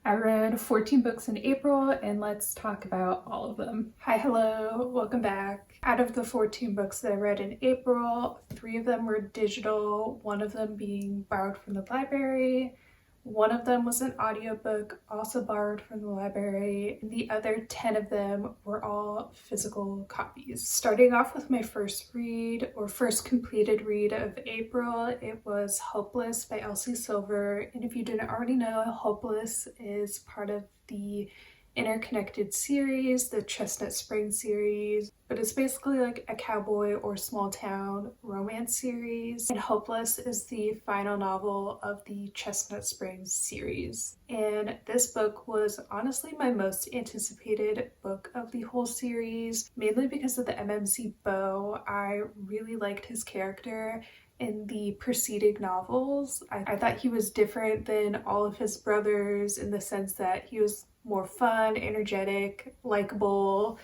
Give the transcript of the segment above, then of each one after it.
I read 14 books in April, and let's talk about all of them. Hi, hello, welcome back. Out of the 14 books that I read in April, 3 of them were digital, one of them being borrowed from the library. One of them was an audiobook, also borrowed from the library, and the other 10 of them were all physical copies. Starting off with my first read, or first completed read of April, it was Hopeless by Elsie Silver. And if you didn't already know, Hopeless is part of the Interconnected series, the Chestnut Springs series, but it's basically like a cowboy or small town romance series. And Hopeless is the final novel of the Chestnut Springs series. And this book was honestly my most anticipated book of the whole series, mainly because of the MMC Beau. I really liked his character in the preceding novels. I thought he was different than all of his brothers in the sense that he was more fun, energetic, likable,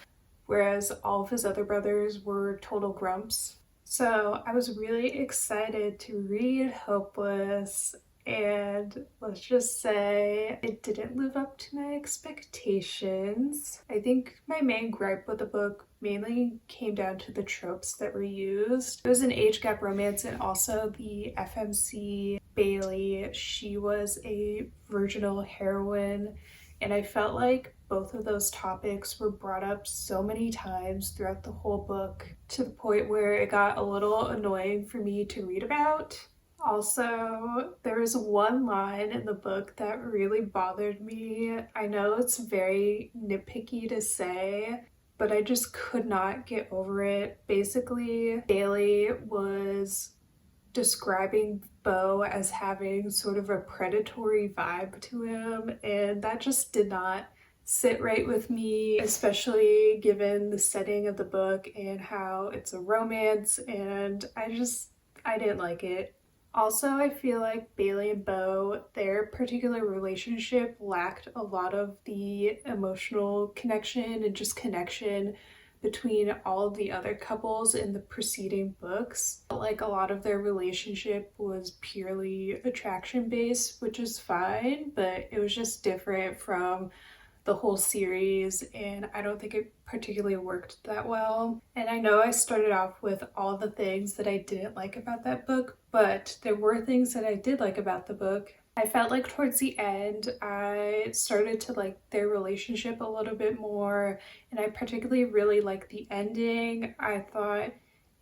whereas all of his other brothers were total grumps. So I was really excited to read Hopeless, and let's just say it didn't live up to my expectations. I think my main gripe with the book mainly came down to the tropes that were used. It was an age gap romance, and also the FMC Bailey, she was a virginal heroine, and I felt like both of those topics were brought up so many times throughout the whole book to the point where it got a little annoying for me to read about. Also, there was one line in the book that really bothered me. I know it's very nitpicky to say, but I just could not get over it. Basically, Bailey was describing Beau as having sort of a predatory vibe to him, and that just did not sit right with me, especially given the setting of the book and how it's a romance, and I didn't like it. Also, I feel like Bailey and Beau, their particular relationship lacked a lot of the emotional connection and just connection between all of the other couples in the preceding books. Like a lot of their relationship was purely attraction based, which is fine, but it was just different from the whole series, and I don't think it particularly worked that well. And I know I started off with all the things that I didn't like about that book, but there were things that I did like about the book. I felt like towards the end, I started to like their relationship a little bit more, and I particularly really liked the ending. I thought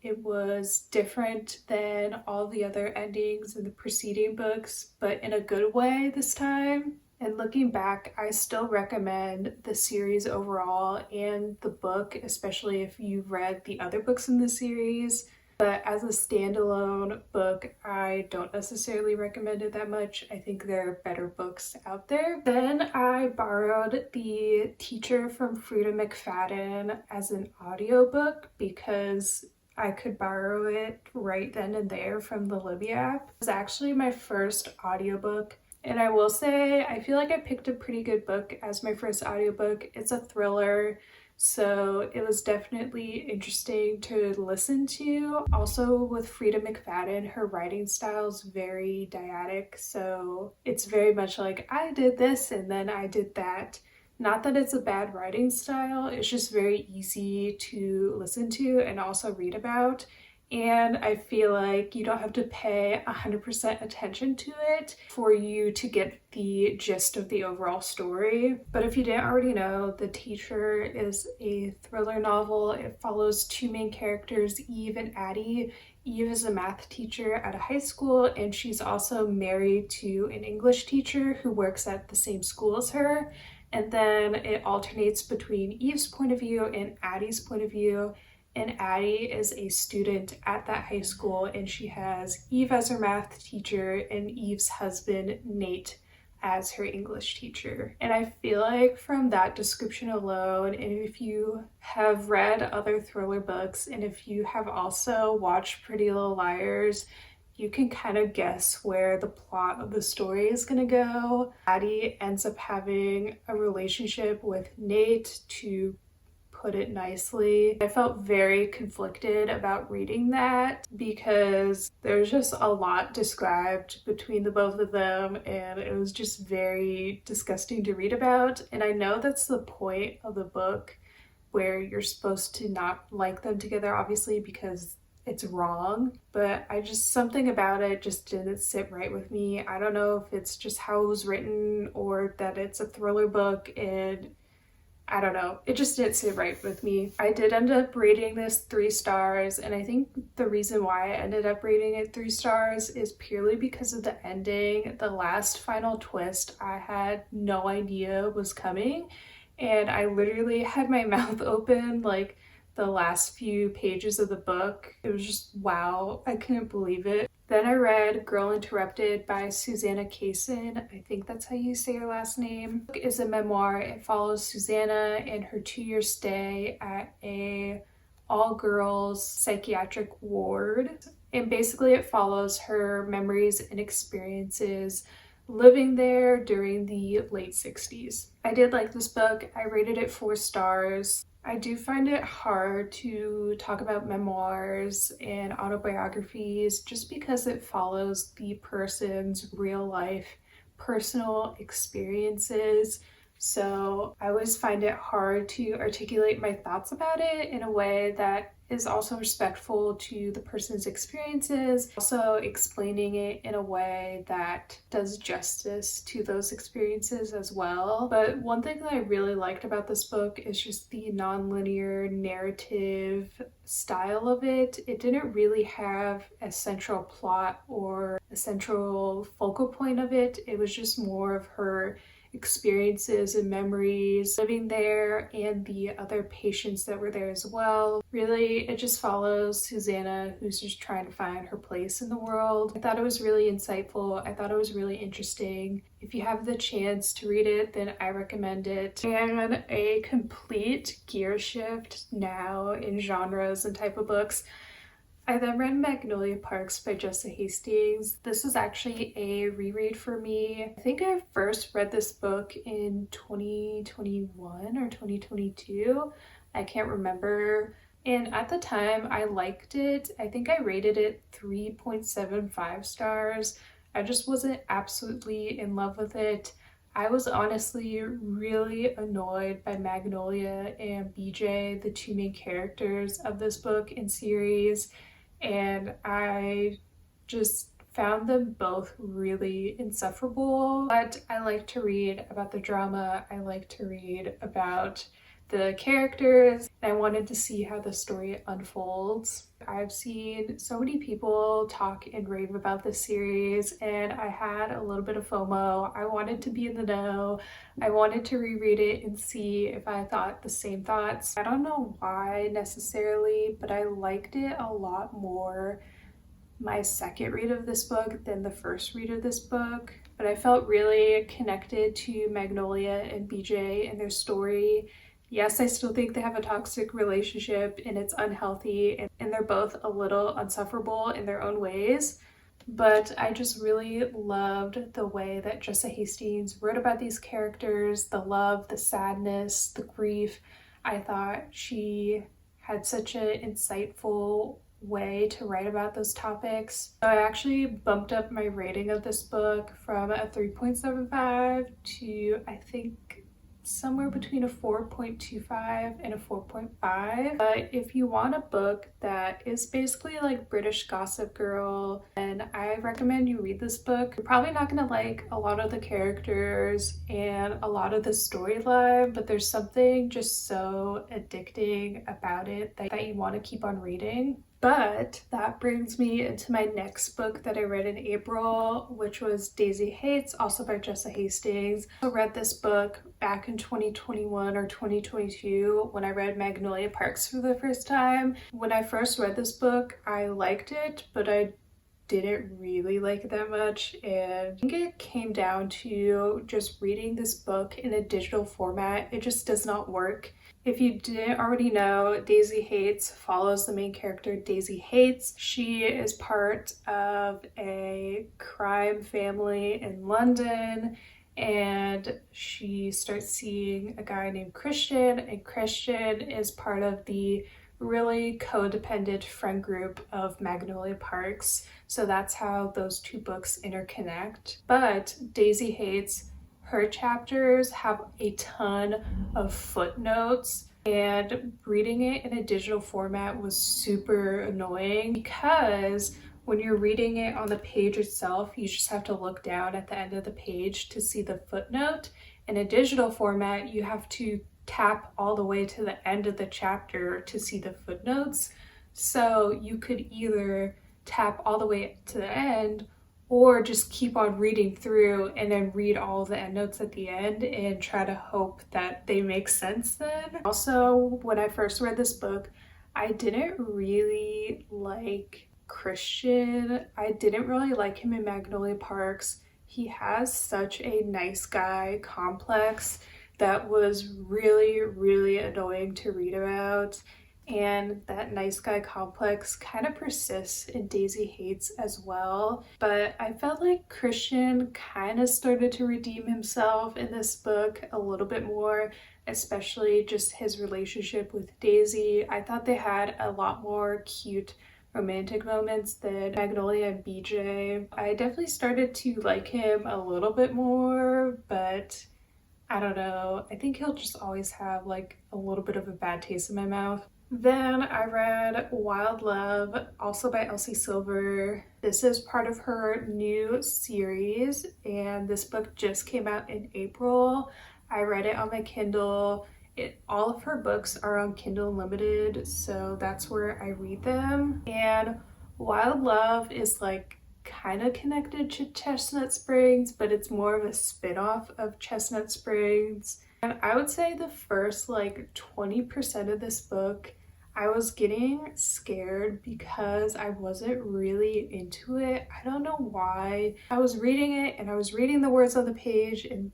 it was different than all the other endings in the preceding books, but in a good way this time. And looking back, I still recommend the series overall and the book, especially if you've read the other books in the series. But as a standalone book, I don't necessarily recommend it that much. I think there are better books out there. Then I borrowed The Teacher from Frida McFadden as an audiobook because I could borrow it right then and there from the Libby app. It was actually my first audiobook, and I will say I feel like I picked a pretty good book as my first audiobook. It's a thriller, so it was definitely interesting to listen to. Also, with Frida McFadden, her writing style is very dyadic, so it's very much like I did this and then I did that. Not that it's a bad writing style, it's just very easy to listen to and also read about. And I feel like you don't have to pay 100% attention to it for you to get the gist of the overall story. But if you didn't already know, The Teacher is a thriller novel. It follows 2 main characters, Eve and Addie. Eve is a math teacher at a high school, and she's also married to an English teacher who works at the same school as her. And then it alternates between Eve's point of view and Addie's point of view. And Addie is a student at that high school, and she has Eve as her math teacher and Eve's husband, Nate, as her English teacher. And I feel like from that description alone, and if you have read other thriller books, and if you have also watched Pretty Little Liars, you can kind of guess where the plot of the story is going to go. Addie ends up having a relationship with Nate to put it nicely. I felt very conflicted about reading that because there's just a lot described between the both of them, and it was just very disgusting to read about. And I know that's the point of the book, where you're supposed to not like them together, obviously, because it's wrong, but something about it just didn't sit right with me. I don't know if it's just how it was written or that it's a thriller book, and I don't know. It just didn't sit right with me. I did end up rating this 3 stars, and I think the reason why I ended up rating it 3 stars is purely because of the ending. The last final twist I had no idea was coming, and I literally had my mouth open like the last few pages of the book. It was just wow, I couldn't believe it. Then I read Girl Interrupted by Susanna Kaysen. I think that's how you say her last name. The book is a memoir. It follows Susanna in her 2-year stay at a all-girls psychiatric ward. And basically it follows her memories and experiences living there during the late 60s. I did like this book. I rated it 4 stars. I do find it hard to talk about memoirs and autobiographies just because it follows the person's real life personal experiences. So I always find it hard to articulate my thoughts about it in a way that is also respectful to the person's experiences, also explaining it in a way that does justice to those experiences as well. But one thing that I really liked about this book is just the non-linear narrative style of it. It didn't really have a central plot or a central focal point of it. It was just more of her experiences and memories living there and the other patients that were there as well. Really, it just follows Susanna, who's just trying to find her place in the world. I thought it was really insightful. I thought it was really interesting. If you have the chance to read it, then I recommend it. And a complete gear shift now in genres and type of books. I then read Magnolia Parks by Jessa Hastings. This is actually a reread for me. I think I first read this book in 2021 or 2022. I can't remember. And at the time, I liked it. I think I rated it 3.75 stars. I just wasn't absolutely in love with it. I was honestly really annoyed by Magnolia and BJ, the 2 main characters of this book and series. And I just found them both really insufferable. But I like to read about the drama. I like to read about the characters. I wanted to see how the story unfolds. I've seen so many people talk and rave about this series, and I had a little bit of FOMO. I wanted to be in the know. I wanted to reread it and see if I thought the same thoughts. I don't know why necessarily, but I liked it a lot more my second read of this book than the first read of this book. But I felt really connected to Magnolia and BJ and their story. Yes, I still think they have a toxic relationship and it's unhealthy, and they're both a little unsufferable in their own ways. But I just really loved the way that Jessa Hastings wrote about these characters, the love, the sadness, the grief. I thought she had such an insightful way to write about those topics. So I actually bumped up my rating of this book from a 3.75 to, I think, somewhere between a 4.25 and a 4.5. But if you want a book that is basically like British Gossip Girl, then I recommend you read this book. You're probably not gonna like a lot of the characters and a lot of the storyline, but there's something just so addicting about it that you want to keep on reading. But that brings me into my next book that I read in April, which was Daisy Hates, also by Jessa Hastings. I read this book back in 2021 or 2022 when I read Magnolia Parks for the first time. When I first read this book, I liked it, but I didn't really like it that much, and I think it came down to just reading this book in a digital format. It just does not work. If you didn't already know, Daisy Hates follows the main character, Daisy Hates. She is part of a crime family in London, and she starts seeing a guy named Christian, and Christian is part of the really codependent friend group of Magnolia Parks. So that's how those two books interconnect. But Daisy Hates, her chapters have a ton of footnotes, and reading it in a digital format was super annoying because when you're reading it on the page itself, you just have to look down at the end of the page to see the footnote. In a digital format, you have to tap all the way to the end of the chapter to see the footnotes. So you could either tap all the way to the end or just keep on reading through and then read all the endnotes at the end and try to hope that they make sense then. Also, when I first read this book, I didn't really like Christian. I didn't really like him in Magnolia Parks. He has such a nice guy complex that was really, really annoying to read about. And that nice guy complex kind of persists in Daisy Hates as well. But I felt like Christian kind of started to redeem himself in this book a little bit more, especially just his relationship with Daisy. I thought they had a lot more cute romantic moments than Magnolia and BJ. I definitely started to like him a little bit more, but I don't know. I think he'll just always have like a little bit of a bad taste in my mouth. Then I read Wild Love, also by Elsie Silver. This is part of her new series, and this book just came out in April. I read it on my Kindle. All of her books are on Kindle Unlimited, so that's where I read them. And Wild Love is like kind of connected to Chestnut Springs, but it's more of a spin-off of Chestnut Springs. And I would say the first like 20% of this book, I was getting scared because I wasn't really into it. I don't know why. I was reading it and I was reading the words on the page and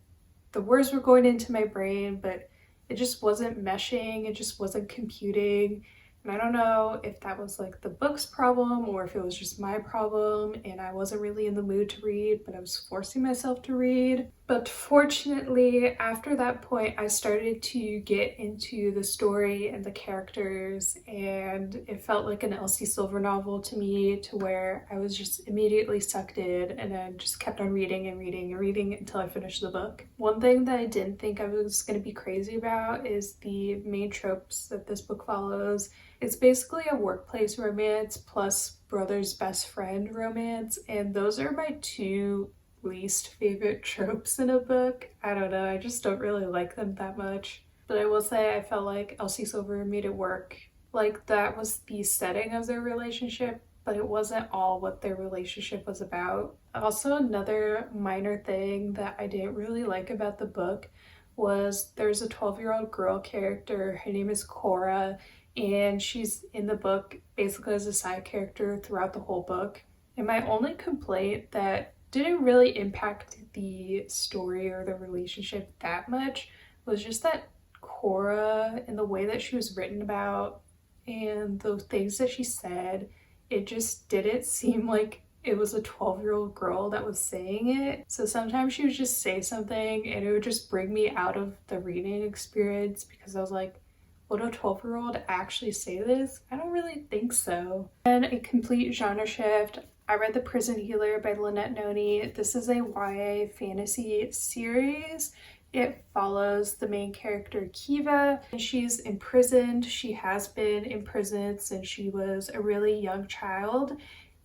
the words were going into my brain, but it just wasn't meshing. It just wasn't computing. And I don't know if that was like the book's problem or if it was just my problem and I wasn't really in the mood to read, but I was forcing myself to read. But fortunately, after that point, I started to get into the story and the characters, and it felt like an Elsie Silver novel to me, to where I was just immediately sucked in and then just kept on reading and reading and reading until I finished the book. One thing that I didn't think I was going to be crazy about is the main tropes that this book follows. It's basically a workplace romance plus brother's best friend romance, and those are my two least favorite tropes in a book. I don't know, I just don't really like them that much. But I will say I felt like Elsie Silver made it work. Like that was the setting of their relationship, but it wasn't all what their relationship was about. Also, another minor thing that I didn't really like about the book was there's a 12-year-old girl character. Her name is Cora, and she's in the book basically as a side character throughout the whole book. And my only complaint that didn't really impact the story or the relationship that much was just that Cora and the way that she was written about and the things that she said, it just didn't seem like it was a 12-year-old girl that was saying it. So sometimes she would just say something and it would just bring me out of the reading experience because I was like, would a 12-year-old actually say this? I don't really think so. And a complete genre shift, I read The Prison Healer by Lynette Noni. This is a YA fantasy series. It follows the main character, Kiva. She's imprisoned. She has been imprisoned since she was a really young child.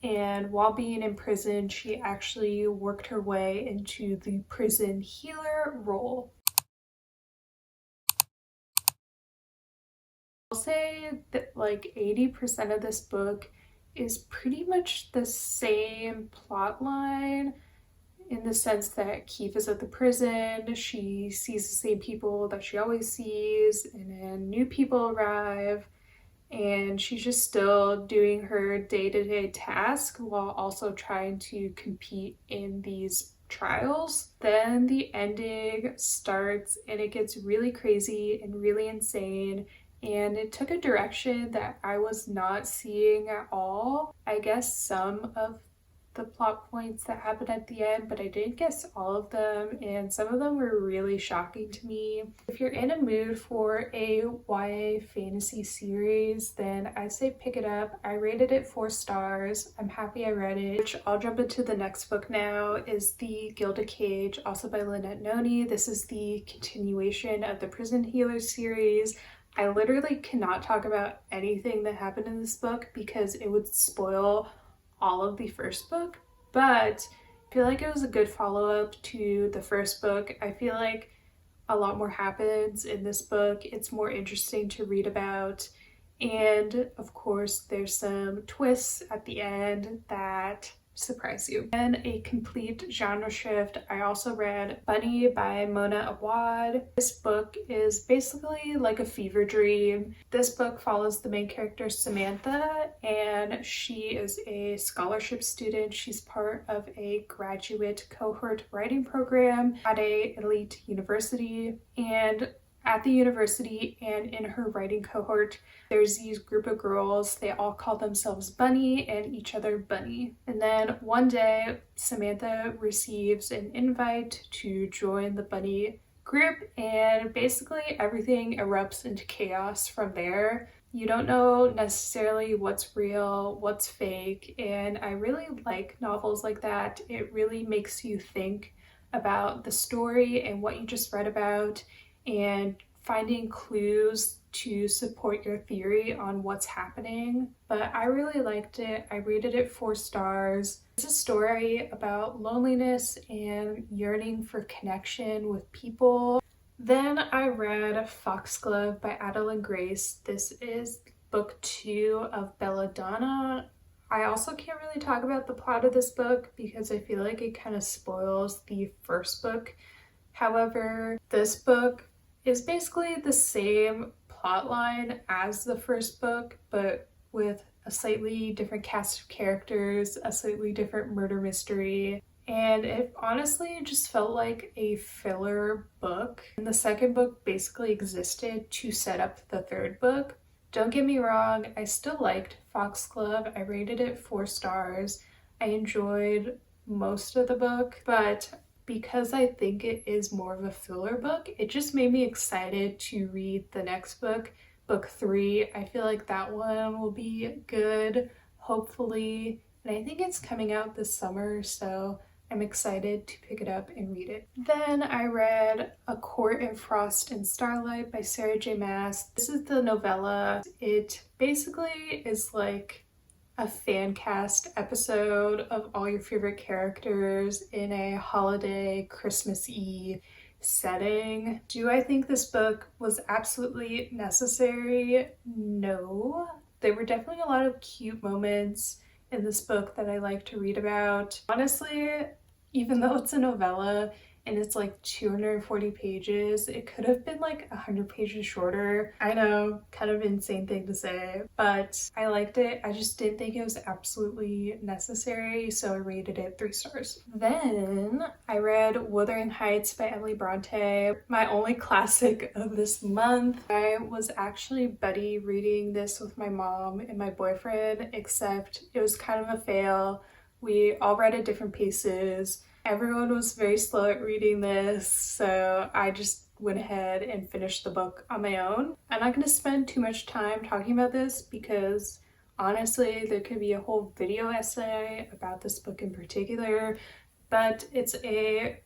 And while being in prison, she actually worked her way into the prison healer role. I'll say that like 80% of this book is pretty much the same plot line, in the sense that Keith is at the prison, she sees the same people that she always sees, and then new people arrive, and she's just still doing her day-to-day task while also trying to compete in these trials. Then the ending starts and it gets really crazy and really insane, and it took a direction that I was not seeing at all. I guess some of the plot points that happened at the end, but I did guess all of them, and some of them were really shocking to me. If you're in a mood for a YA fantasy series, then I say pick it up. I rated it 4 stars. I'm happy I read it. Which I'll jump into the next book now, is The Gilded Cage, also by Lynette Noni. This is the continuation of the Prison Healer series. I literally cannot talk about anything that happened in this book because it would spoil all of the first book, but I feel like it was a good follow-up to the first book. I feel like a lot more happens in this book. It's more interesting to read about, and of course there's some twists at the end that surprise you. And a complete genre shift, I also read Bunny by Mona Awad. This book is basically like a fever dream. This book follows the main character Samantha, and she is a scholarship student. She's part of a graduate cohort writing program at a elite university, and at the university and in her writing cohort, there's these group of girls. They all call themselves Bunny and each other Bunny. And then one day, Samantha receives an invite to join the Bunny group, and basically everything erupts into chaos from there. You don't know necessarily what's real, what's fake, and I really like novels like that. It really makes you think about the story and what you just read about, and finding clues to support your theory on what's happening. But I really liked it. I rated it 4 stars. It's a story about loneliness and yearning for connection with people. Then I read Foxglove by Adeline Grace. This is book 2 of Belladonna. I also can't really talk about the plot of this book because I feel like it kind of spoils the first book. However, this book is basically the same plot line as the first book, but with a slightly different cast of characters, a slightly different murder mystery, and it honestly just felt like a filler book. And the second book basically existed to set up the third book. Don't get me wrong, I still liked Foxglove. I rated it 4 stars. I enjoyed most of the book, but because I think it is more of a filler book, it just made me excited to read the next book, book 3. I feel like that one will be good, hopefully, and I think it's coming out this summer, so I'm excited to pick it up and read it. Then I read A Court in Frost and Starlight by Sarah J. Maas. This is the novella. It basically is like a fan cast episode of all your favorite characters in a holiday Christmas-y setting. Do I think this book was absolutely necessary? No. There were definitely a lot of cute moments in this book that I like to read about. Honestly, even though it's a novella and it's like 240 pages, it could have been like 100 pages shorter. I know, kind of insane thing to say, but I liked it. I just didn't think it was absolutely necessary, so I rated it 3 stars. Then I read Wuthering Heights by Emily Bronte, my only classic of this month. I was actually buddy reading this with my mom and my boyfriend, except it was kind of a fail. We all read at different paces. Everyone was very slow at reading this, so I just went ahead and finished the book on my own. I'm not going to spend too much time talking about this because honestly there could be a whole video essay about this book in particular, but it's a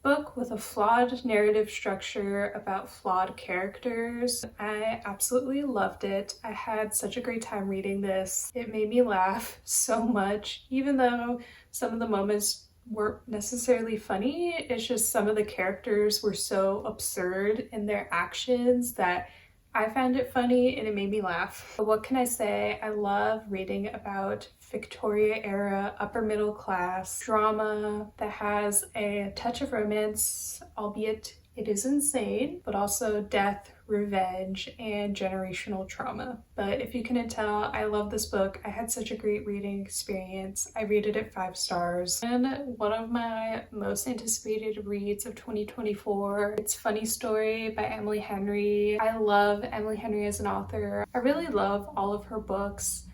book with a flawed narrative structure about flawed characters. I absolutely loved it. I had such a great time reading this. It made me laugh so much, even though some of the moments weren't necessarily funny. It's just some of the characters were so absurd in their actions that I found it funny and it made me laugh. But what can I say? I love reading about Victoria era upper middle class drama that has a touch of romance, albeit it is insane, but also death, revenge, and generational trauma. But if you couldn't tell, I love this book. I had such a great reading experience. I rated it 5 stars. And one of my most anticipated reads of 2024, it's Funny Story by Emily Henry. I love Emily Henry as an author. I really love all of her books.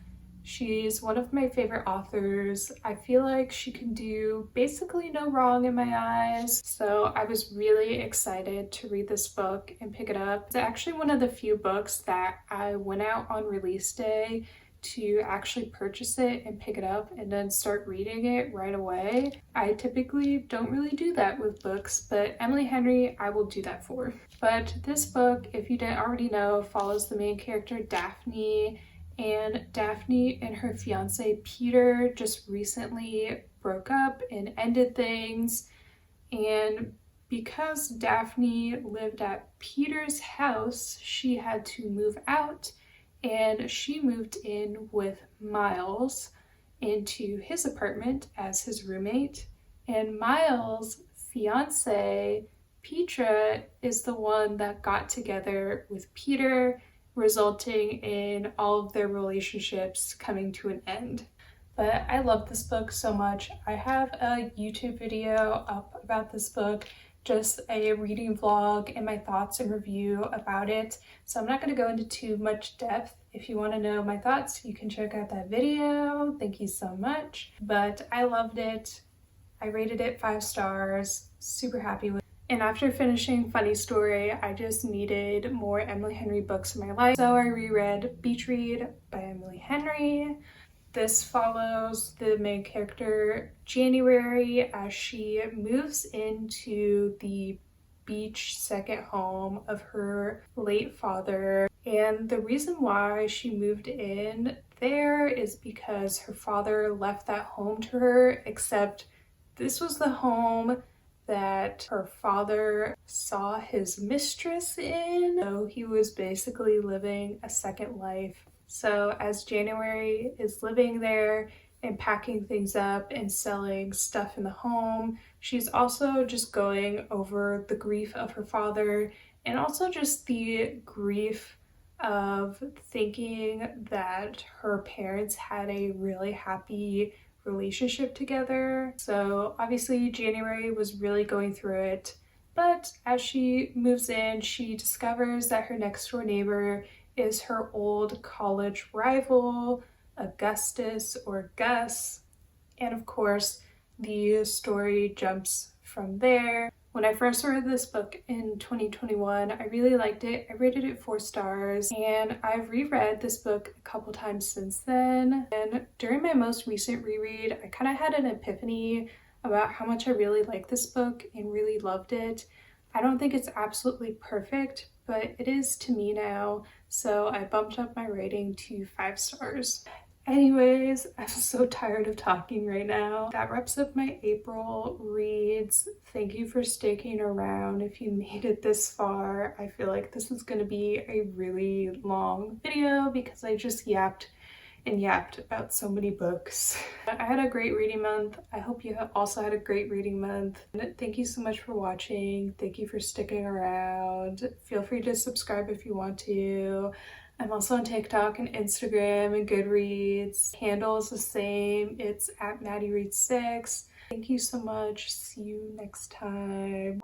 She's one of my favorite authors. I feel like she can do basically no wrong in my eyes. So I was really excited to read this book and pick it up. It's actually one of the few books that I went out on release day to actually purchase it and pick it up and then start reading it right away. I typically don't really do that with books, but Emily Henry I will do that for. But this book, if you didn't already know, follows the main character Daphne, and Daphne and her fiance Peter just recently broke up and ended things. And because Daphne lived at Peter's house, she had to move out, and she moved in with Miles into his apartment as his roommate. And Miles' fiance Petra is the one that got together with Peter, resulting in all of their relationships coming to an end. But I love this book so much. I have a YouTube video up about this book, just a reading vlog and my thoughts and review about it. So I'm not going to go into too much depth. If you want to know my thoughts, you can check out that video. Thank you so much. But I loved it. I rated it 5 stars. Super happy with it. And after finishing Funny Story, I just needed more Emily Henry books in my life. So I reread Beach Read by Emily Henry. This follows the main character, January, as she moves into the beach second home of her late father. And the reason why she moved in there is because her father left that home to her, except this was the home that her father saw his mistress in. So he was basically living a second life. So as January is living there and packing things up and selling stuff in the home, she's also just going over the grief of her father and also just the grief of thinking that her parents had a really happy relationship together. So obviously January was really going through it, but as she moves in, she discovers that her next door neighbor is her old college rival, Augustus or Gus. And of course, the story jumps from there. When I first read this book in 2021, I really liked it. I rated it 4 stars, and I've reread this book a couple times since then. And during my most recent reread, I kind of had an epiphany about how much I really like this book and really loved it. I don't think it's absolutely perfect, but it is to me now, so I bumped up my rating to 5 stars. Anyways, I'm so tired of talking right now. That wraps up my April reads. Thank you for sticking around if you made it this far. I feel like this is going to be a really long video because I just yapped and yapped about so many books. I had a great reading month. I hope you also had a great reading month. Thank you so much for watching. Thank you for sticking around. Feel free to subscribe if you want to. I'm also on TikTok and Instagram and Goodreads. Handle is the same. It's @MaddieReads6. Thank you so much. See you next time.